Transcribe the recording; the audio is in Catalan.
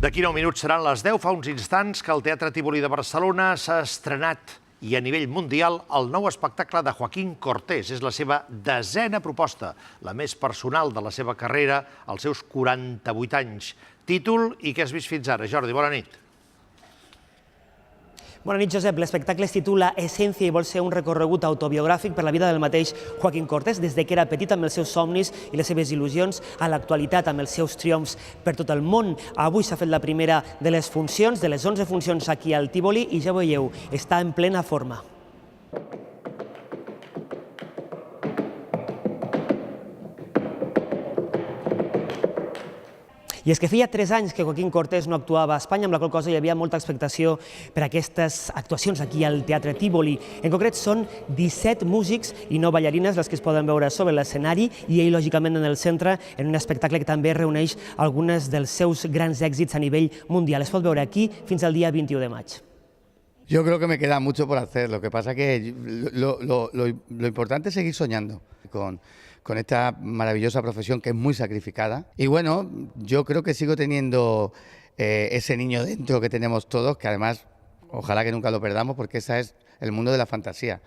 D'aquí 9 minuts seran les 10, fa uns instants que el Teatre Tívoli de Barcelona s'ha estrenat i a nivell mundial el nou espectacle de Joaquín Cortés. És la seva 10a proposta, la més personal de la seva carrera, als seus 48 anys. Títol i què has vist fins ara? Jordi, bona nit. Bona nit, Josep. L'espectacle es titula Essència i vol ser un recorregut autobiogràfic per la vida del mateix Joaquín Cortés, des que era petit amb els seus somnis i les seves il·lusions, a l'actualitat amb els seus triomfs per tot el món. Avui s'ha fet la primera de les funcions, de les 11 funcions aquí al Tívoli, i ja veieu, està en plena forma. I és que feia 3 anys que Joaquín Cortés no actuava a Espanya, amb la qual cosa hi havia molta expectació per a aquestes actuacions aquí al Teatre Tívoli. En concret, són 17 músics i 9 ballarines les que es poden veure sobre l'escenari i ell, lògicament, en el centre, en un espectacle que també reuneix alguns dels seus grans èxits a nivell mundial. Es pot veure aquí fins al dia 21 de maig. Yo creo que me queda mucho por hacer, lo que pasa que lo importante es seguir soñando con esta maravillosa profesión que es muy sacrificada. Y bueno, yo creo que sigo teniendo ese niño dentro que tenemos todos, que además ojalá que nunca lo perdamos, porque ese es el mundo de la fantasía.